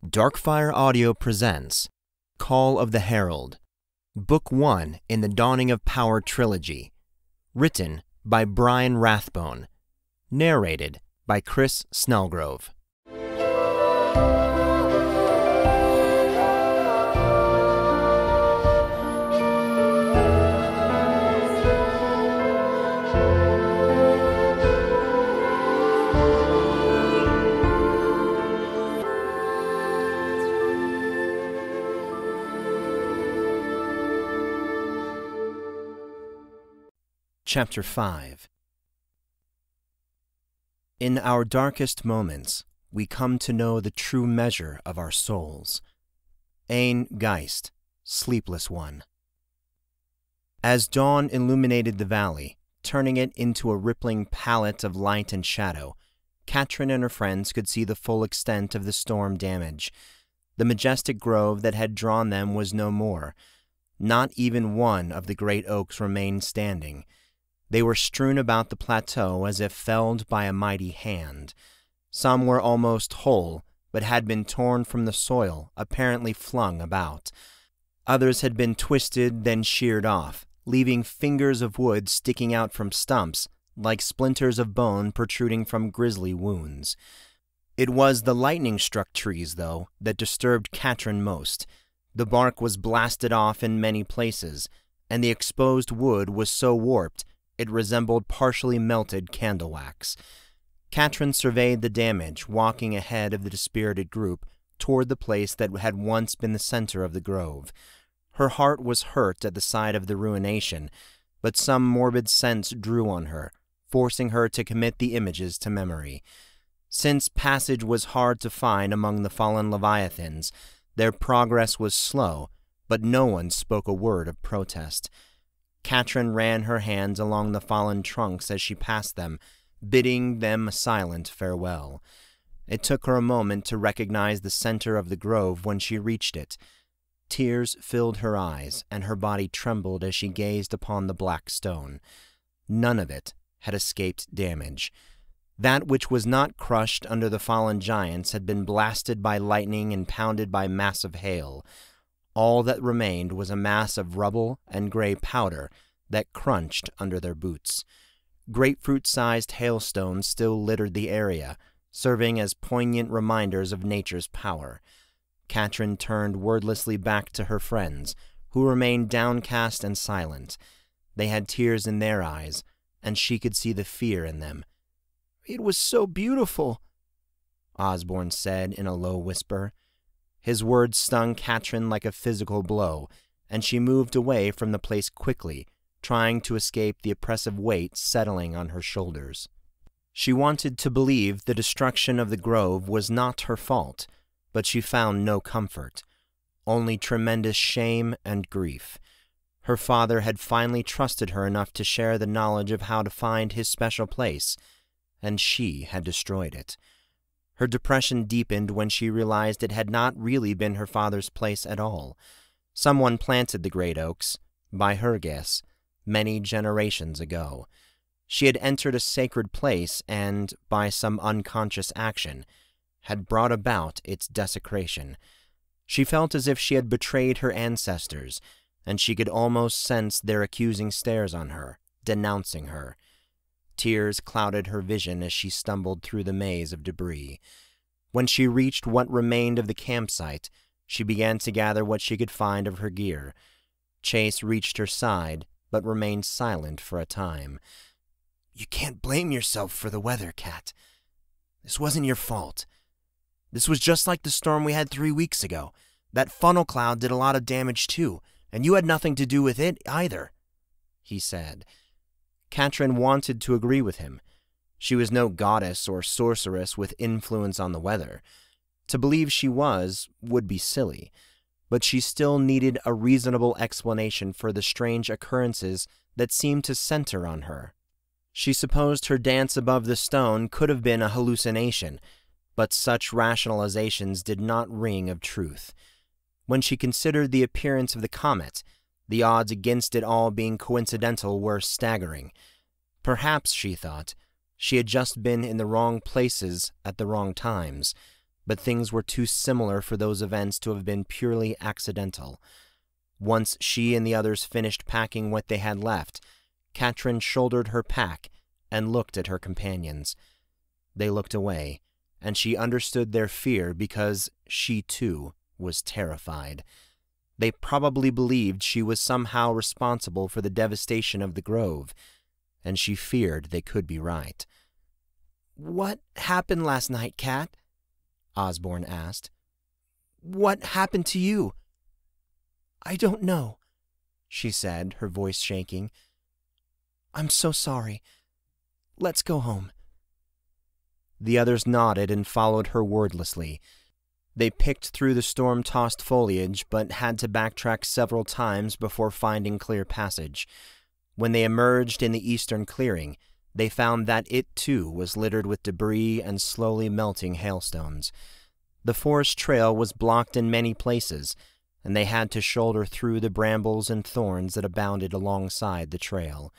Darkfire Audio presents Call of the Herald, Book 1 in the Dawning of Power trilogy, written by Brian Rathbone, narrated by Chris Snellgrove. Chapter 5. In our darkest moments, we come to know the true measure of our souls. Ein Geist, Sleepless One. As dawn illuminated the valley, turning it into a rippling palette of light and shadow, Catrin and her friends could see the full extent of the storm damage. The majestic grove that had drawn them was no more. Not even one of the great oaks remained standing. They were strewn about the plateau as if felled by a mighty hand. Some were almost whole, but had been torn from the soil, apparently flung about. Others had been twisted, then sheared off, leaving fingers of wood sticking out from stumps, like splinters of bone protruding from grisly wounds. It was the lightning-struck trees, though, that disturbed Catrin most. The bark was blasted off in many places, and the exposed wood was so warped it resembled partially melted candle wax. Catrin surveyed the damage, walking ahead of the dispirited group toward the place that had once been the center of the grove. Her heart was hurt at the sight of the ruination, but some morbid sense drew on her, forcing her to commit the images to memory. Since passage was hard to find among the fallen leviathans, their progress was slow, but no one spoke a word of protest. Catrin ran her hands along the fallen trunks as she passed them, bidding them a silent farewell. It took her a moment to recognize the center of the grove when she reached it. Tears filled her eyes, and her body trembled as she gazed upon the black stone. None of it had escaped damage. That which was not crushed under the fallen giants had been blasted by lightning and pounded by massive hail. All that remained was a mass of rubble and gray powder that crunched under their boots. Grapefruit-sized hailstones still littered the area, serving as poignant reminders of nature's power. Catrin turned wordlessly back to her friends, who remained downcast and silent. They had tears in their eyes, and she could see the fear in them. "It was so beautiful," Osborne said in a low whisper. His words stung Catrin like a physical blow, and she moved away from the place quickly, trying to escape the oppressive weight settling on her shoulders. She wanted to believe the destruction of the grove was not her fault, but she found no comfort, only tremendous shame and grief. Her father had finally trusted her enough to share the knowledge of how to find his special place, and she had destroyed it. Her depression deepened when she realized it had not really been her father's place at all. Someone planted the great oaks, by her guess, many generations ago. She had entered a sacred place and, by some unconscious action, had brought about its desecration. She felt as if she had betrayed her ancestors, and she could almost sense their accusing stares on her, denouncing her. Tears clouded her vision as she stumbled through the maze of debris. When she reached what remained of the campsite, she began to gather what she could find of her gear. Chase reached her side, but remained silent for a time. "You can't blame yourself for the weather, Cat. This wasn't your fault. This was just like the storm we had 3 weeks ago. That funnel cloud did a lot of damage too, and you had nothing to do with it either," he said. Catrin wanted to agree with him. She was no goddess or sorceress with influence on the weather. To believe she was would be silly, but she still needed a reasonable explanation for the strange occurrences that seemed to center on her. She supposed her dance above the stone could have been a hallucination, but such rationalizations did not ring of truth. When she considered the appearance of the comet, the odds against it all being coincidental were staggering. Perhaps, she thought, she had just been in the wrong places at the wrong times. but things were too similar for those events to have been purely accidental. Once she and the others finished packing what they had left, Catrin shouldered her pack and looked at her companions. They looked away, and she understood their fear because she, too, was terrified. They probably believed she was somehow responsible for the devastation of the grove, and she feared they could be right. "What happened last night, Cat?" Osborne asked. "What happened to you?" "I don't know," she said, her voice shaking. "I'm so sorry. Let's go home." The others nodded and followed her wordlessly. They picked through the storm-tossed foliage, but had to backtrack several times before finding clear passage. When they emerged in the eastern clearing, they found that it, too, was littered with debris and slowly melting hailstones. The forest trail was blocked in many places, and they had to shoulder through the brambles and thorns that abounded alongside the trail.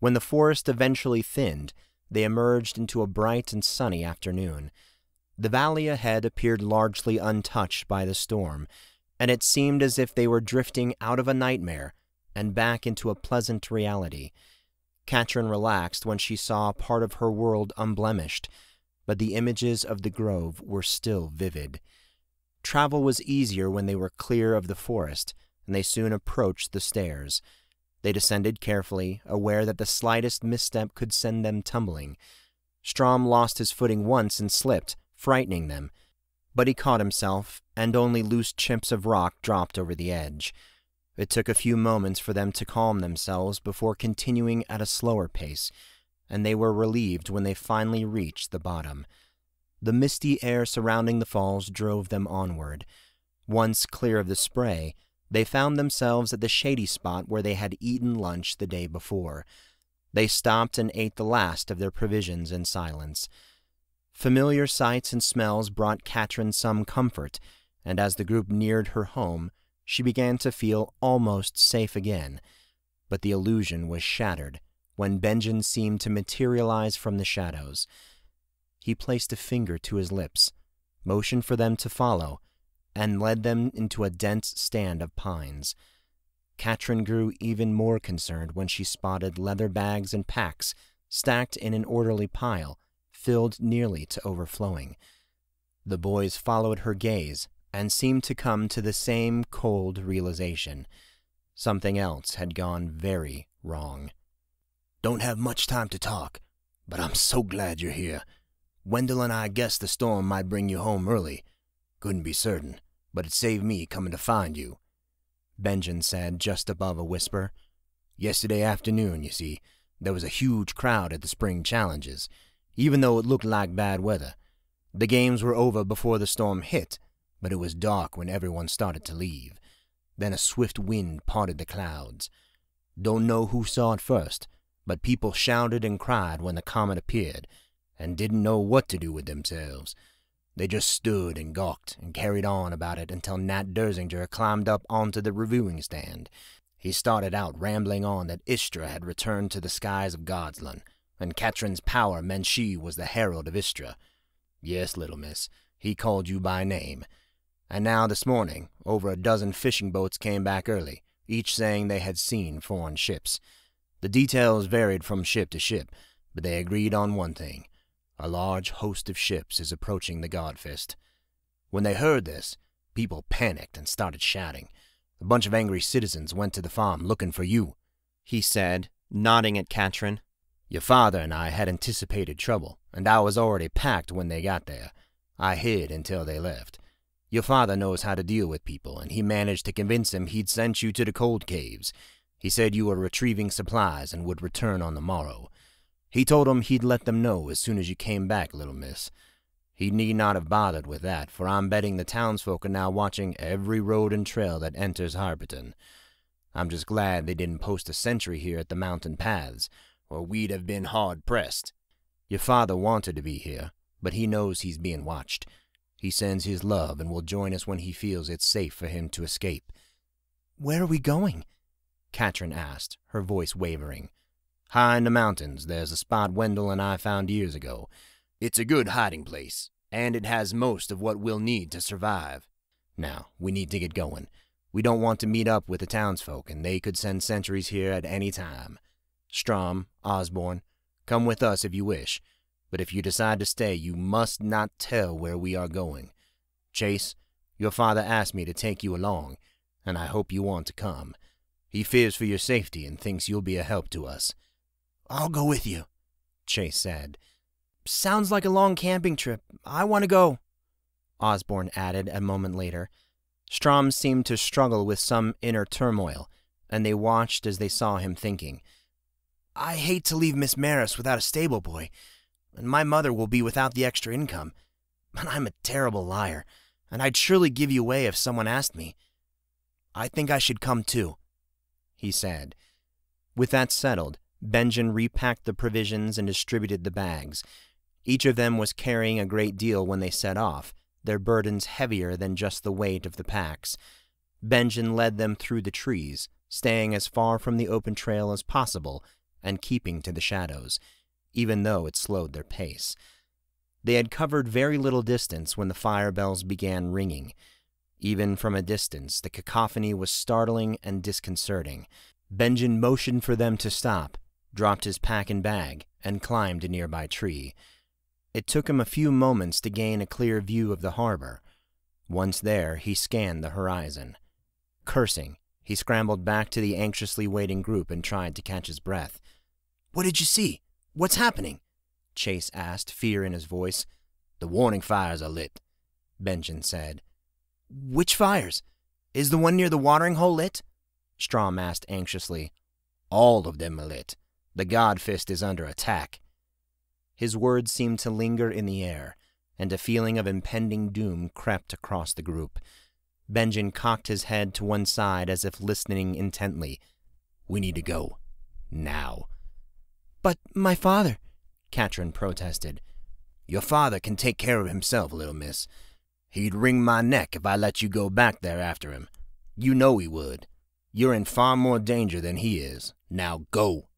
When the forest eventually thinned, they emerged into a bright and sunny afternoon. The valley ahead appeared largely untouched by the storm, and it seemed as if they were drifting out of a nightmare and back into a pleasant reality. Catrin relaxed when she saw part of her world unblemished, but the images of the grove were still vivid. Travel was easier when they were clear of the forest, and they soon approached the stairs. They descended carefully, aware that the slightest misstep could send them tumbling. Strom lost his footing once and slipped, frightening them, but he caught himself, and only loose chips of rock dropped over the edge. It took a few moments for them to calm themselves before continuing at a slower pace, and they were relieved when they finally reached the bottom. The misty air surrounding the falls drove them onward. Once clear of the spray, they found themselves at the shady spot where they had eaten lunch the day before. They stopped and ate the last of their provisions in silence. Familiar sights and smells brought Catrin some comfort, and as the group neared her home, she began to feel almost safe again. But the illusion was shattered when Benjen seemed to materialize from the shadows. He placed a finger to his lips, motioned for them to follow, and led them into a dense stand of pines. Catrin grew even more concerned when she spotted leather bags and packs stacked in an orderly pile, filled nearly to overflowing. The boys followed her gaze and seemed to come to the same cold realization. Something else had gone very wrong. "Don't have much time to talk, but I'm so glad you're here. Wendell and I guessed the storm might bring you home early. Couldn't be certain, but it saved me coming to find you," Benjen said just above a whisper. "Yesterday afternoon, you see, there was a huge crowd at the spring challenges, even though it looked like bad weather. The games were over before the storm hit, but it was dark when everyone started to leave. Then a swift wind parted the clouds. Don't know who saw it first, but people shouted and cried when the comet appeared, and didn't know what to do with themselves. They just stood and gawked and carried on about it until Nat Dersinger climbed up onto the reviewing stand. He started out rambling on that Istra had returned to the skies of Godsland, and Catrin's power meant she was the Herald of Istra. Yes, little miss, he called you by name. And now this morning, over a dozen fishing boats came back early, each saying they had seen foreign ships. The details varied from ship to ship, but they agreed on one thing. A large host of ships is approaching the Godfist. When they heard this, people panicked and started shouting. A bunch of angry citizens went to the farm looking for you," he said, nodding at Catrin. "Your father and I had anticipated trouble, and I was already packed when they got there. I hid until they left. Your father knows how to deal with people, and he managed to convince him he'd sent you to the cold caves. He said you were retrieving supplies and would return on the morrow. He told him he'd let them know as soon as you came back, little miss. He need not have bothered with that, for I'm betting the townsfolk are now watching every road and trail that enters Harberton. I'm just glad they didn't post a sentry here at the mountain paths, or we'd have been hard-pressed. Your father wanted to be here, but he knows he's being watched. He sends his love and will join us when he feels it's safe for him to escape." "Where are we going?" Catrin asked, her voice wavering. "High in the mountains, there's a spot Wendell and I found years ago. It's a good hiding place, and it has most of what we'll need to survive. Now, we need to get going. We don't want to meet up with the townsfolk, and they could send sentries here at any time. Strom, Osborne, come with us if you wish, but if you decide to stay, you must not tell where we are going. Chase, your father asked me to take you along, and I hope you want to come. He fears for your safety and thinks you'll be a help to us. I'll go with you, Chase said. Sounds like a long camping trip. I want to go, Osborne added a moment later. Strom seemed to struggle with some inner turmoil, and they watched as they saw him thinking. I hate to leave Miss Maris without a stable boy, and my mother will be without the extra income. But I'm a terrible liar, and I'd surely give you away if someone asked me. I think I should come too, he said. With that settled, Benjen repacked the provisions and distributed the bags. Each of them was carrying a great deal when they set off, their burdens heavier than just the weight of the packs. Benjen led them through the trees, staying as far from the open trail as possible and keeping to the shadows, even though it slowed their pace. They had covered very little distance when the fire bells began ringing. Even from a distance, the cacophony was startling and disconcerting. Benjen motioned for them to stop, dropped his pack and bag, and climbed a nearby tree. It took him a few moments to gain a clear view of the harbor. Once there, he scanned the horizon. Cursing, he scrambled back to the anxiously waiting group and tried to catch his breath. What did you see? What's happening? Chase asked, fear in his voice. The warning fires are lit, Benjen said. Which fires? Is the one near the watering hole lit? Strom asked anxiously. All of them are lit. The Godfist is under attack. His words seemed to linger in the air, and a feeling of impending doom crept across the group. Benjen cocked his head to one side as if listening intently. We need to go. Now. But my father, Catrin protested. Your father can take care of himself, little miss. He'd wring my neck if I let you go back there after him. You know he would. You're in far more danger than he is. Now go,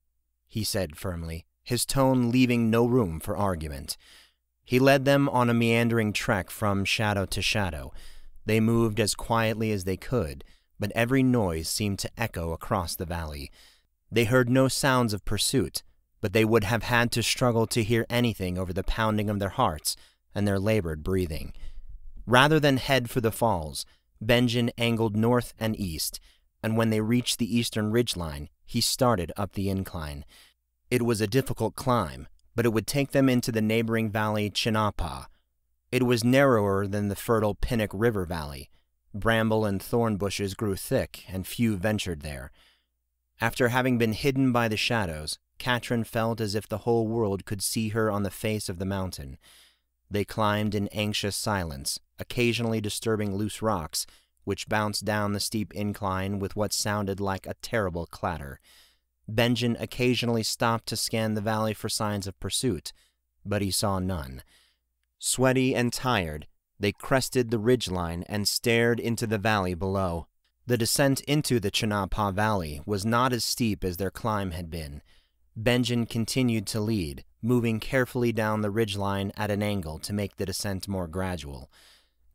he said firmly, his tone leaving no room for argument. He led them on a meandering trek from shadow to shadow. They moved as quietly as they could, but every noise seemed to echo across the valley. They heard no sounds of pursuit, but they would have had to struggle to hear anything over the pounding of their hearts and their labored breathing. Rather than head for the falls, Benjen angled north and east, and when they reached the eastern ridgeline, he started up the incline. It was a difficult climb, but it would take them into the neighboring valley Chinapa. It was narrower than the fertile Pinnock River Valley. Bramble and thorn bushes grew thick, and few ventured there. After having been hidden by the shadows, Catrin felt as if the whole world could see her on the face of the mountain. They climbed in anxious silence, occasionally disturbing loose rocks, which bounced down the steep incline with what sounded like a terrible clatter. Benjen occasionally stopped to scan the valley for signs of pursuit, but he saw none. Sweaty and tired, they crested the ridgeline and stared into the valley below. The descent into the Chinapa Valley was not as steep as their climb had been. Benjen continued to lead, moving carefully down the ridgeline at an angle to make the descent more gradual.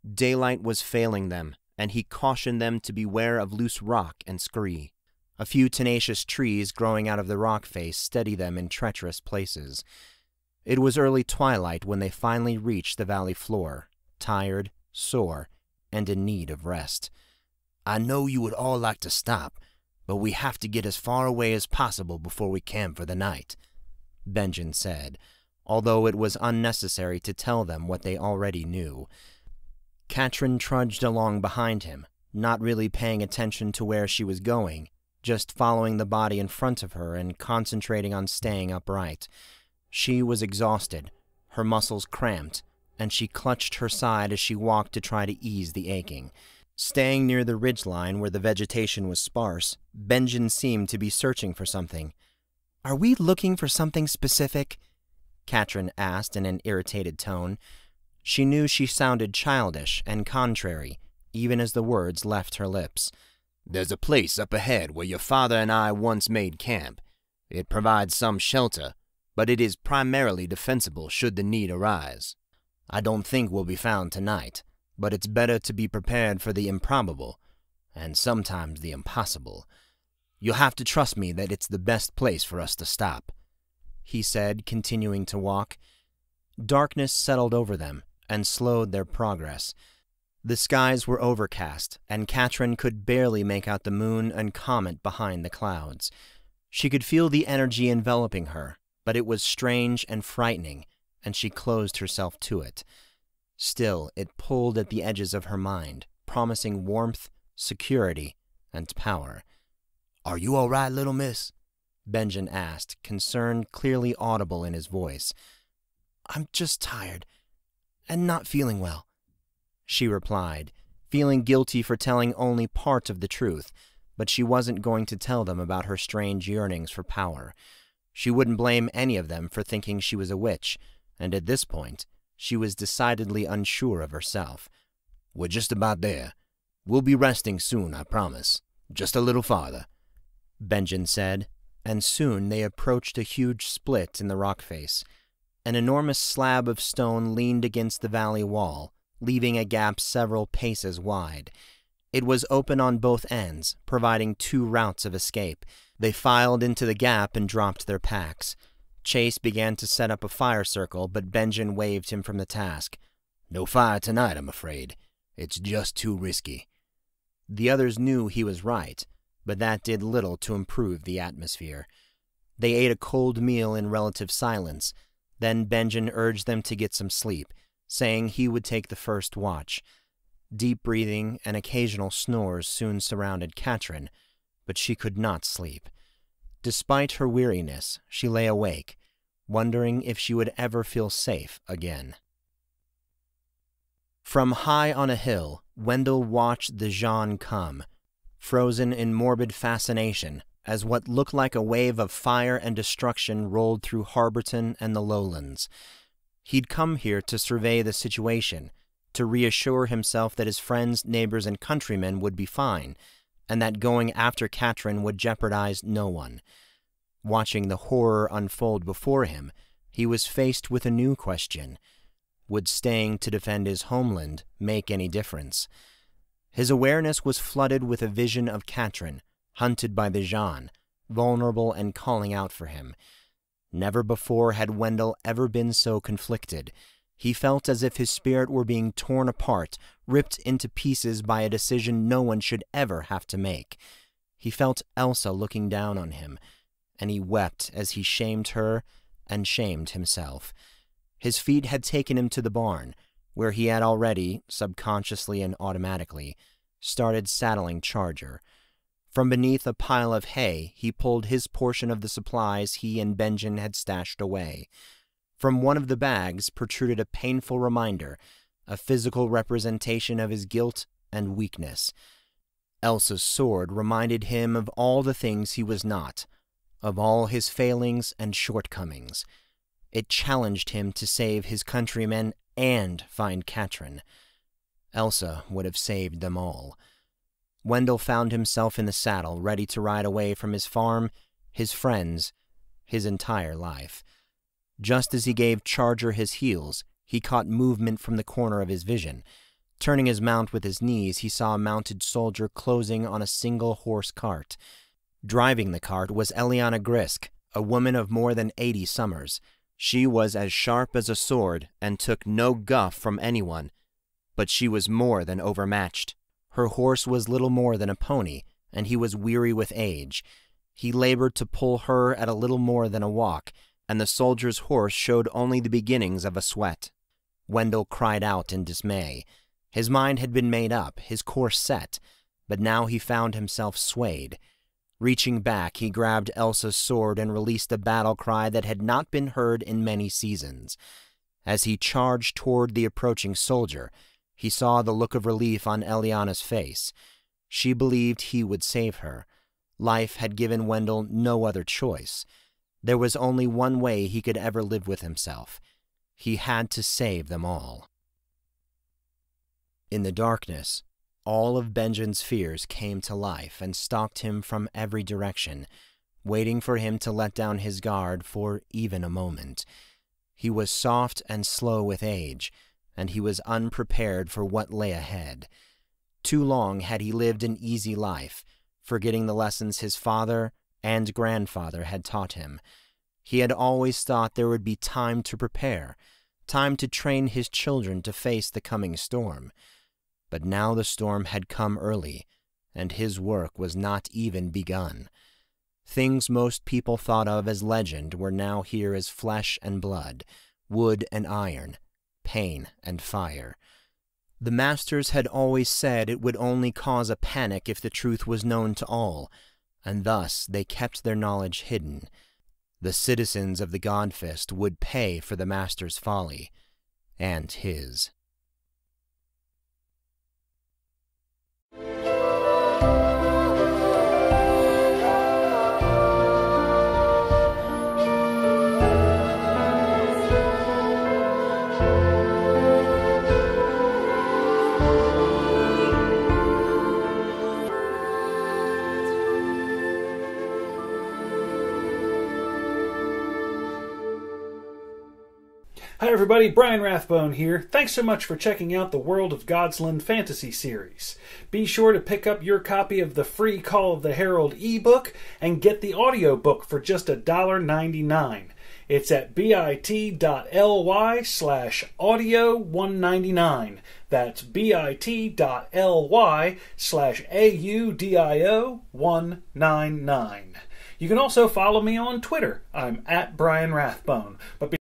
Daylight was failing them, and he cautioned them to beware of loose rock and scree. A few tenacious trees growing out of the rock face steadied them in treacherous places. It was early twilight when they finally reached the valley floor, tired, sore, and in need of rest. I know you would all like to stop, but we have to get as far away as possible before we camp for the night, Benjen said, although it was unnecessary to tell them what they already knew. Catrin trudged along behind him, not really paying attention to where she was going, just following the body in front of her and concentrating on staying upright. She was exhausted, her muscles cramped, and she clutched her side as she walked to try to ease the aching. Staying near the ridgeline where the vegetation was sparse, Benjen seemed to be searching for something. "Are we looking for something specific?" Catrin asked in an irritated tone. She knew she sounded childish and contrary, even as the words left her lips. "There's a place up ahead where your father and I once made camp. It provides some shelter, but it is primarily defensible should the need arise." I don't think we'll be found tonight, but it's better to be prepared for the improbable, and sometimes the impossible. You'll have to trust me that it's the best place for us to stop," he said, continuing to walk. Darkness settled over them and slowed their progress. The skies were overcast, and Catrin could barely make out the moon and comet behind the clouds. She could feel the energy enveloping her, but it was strange and frightening, and she closed herself to it. Still, it pulled at the edges of her mind, promising warmth, security, and power. "Are you all right, little miss?" Benjen asked, concern clearly audible in his voice. "I'm just tired, and not feeling well," she replied, feeling guilty for telling only part of the truth, but she wasn't going to tell them about her strange yearnings for power. She wouldn't blame any of them for thinking she was a witch, and at this point, she was decidedly unsure of herself. "We're just about there. We'll be resting soon, I promise. Just a little farther," Benjen said, and soon they approached a huge split in the rock face. An enormous slab of stone leaned against the valley wall, leaving a gap several paces wide. It was open on both ends, providing 2 routes of escape. They filed into the gap and dropped their packs. Chase began to set up a fire circle, but Benjen waved him from the task. "No fire tonight, I'm afraid. It's just too risky." The others knew he was right, but that did little to improve the atmosphere. They ate a cold meal in relative silence. Then Benjen urged them to get some sleep, saying he would take the first watch. Deep breathing and occasional snores soon surrounded Catrin, but she could not sleep. Despite her weariness, she lay awake, wondering if she would ever feel safe again. From high on a hill, Wendell watched the Jean come, frozen in morbid fascination, as what looked like a wave of fire and destruction rolled through Harborton and the lowlands. He'd come here to survey the situation, to reassure himself that his friends, neighbors, and countrymen would be fine, and that going after Catrin would jeopardize no one. Watching the horror unfold before him, he was faced with a new question. Would staying to defend his homeland make any difference? His awareness was flooded with a vision of Catrin, hunted by the Jean, vulnerable and calling out for him. Never before had Wendell ever been so conflicted. He felt as if his spirit were being torn apart, ripped into pieces by a decision no one should ever have to make. He felt Elsa looking down on him, and he wept as he shamed her and shamed himself. His feet had taken him to the barn, where he had already, subconsciously and automatically, started saddling Charger. From beneath a pile of hay, he pulled his portion of the supplies he and Benjen had stashed away. From one of the bags protruded a painful reminder, a physical representation of his guilt and weakness. Elsa's sword reminded him of all the things he was not, of all his failings and shortcomings. It challenged him to save his countrymen and find Catrin. Elsa would have saved them all. Wendell found himself in the saddle, ready to ride away from his farm, his friends, his entire life. Just as he gave Charger his heels, he caught movement from the corner of his vision. Turning his mount with his knees, he saw a mounted soldier closing on a single horse cart. Driving the cart was Eliana Grisk, a woman of more than 80 summers. She was as sharp as a sword and took no guff from anyone, but she was more than overmatched. Her horse was little more than a pony, and he was weary with age. He labored to pull her at a little more than a walk, and the soldier's horse showed only the beginnings of a sweat. Wendell cried out in dismay. His mind had been made up, his course set, but now he found himself swayed. Reaching back, he grabbed Elsa's sword and released a battle cry that had not been heard in many seasons. As he charged toward the approaching soldier, he saw the look of relief on Eliana's face. She believed he would save her. Life had given Wendell no other choice. There was only one way he could ever live with himself. He had to save them all. In the darkness, all of Benjen's fears came to life and stalked him from every direction, waiting for him to let down his guard for even a moment. He was soft and slow with age, and he was unprepared for what lay ahead. Too long had he lived an easy life, forgetting the lessons his father and grandfather had taught him. He had always thought there would be time to prepare, time to train his children to face the coming storm. But now the storm had come early, and his work was not even begun. Things most people thought of as legend were now here as flesh and blood, wood and iron, pain and fire. The masters had always said it would only cause a panic if the truth was known to all, and thus they kept their knowledge hidden. The citizens of the Godfist would pay for the master's folly, and his. Hi everybody, Brian Rathbone here. Thanks so much for checking out the World of Godsland fantasy series. Be sure to pick up your copy of the free Call of the Herald ebook and get the audiobook for just $1.99. It's at bit.ly/audio199. That's bit.ly/audio199. You can also follow me on Twitter. I'm at Brian Rathbone. But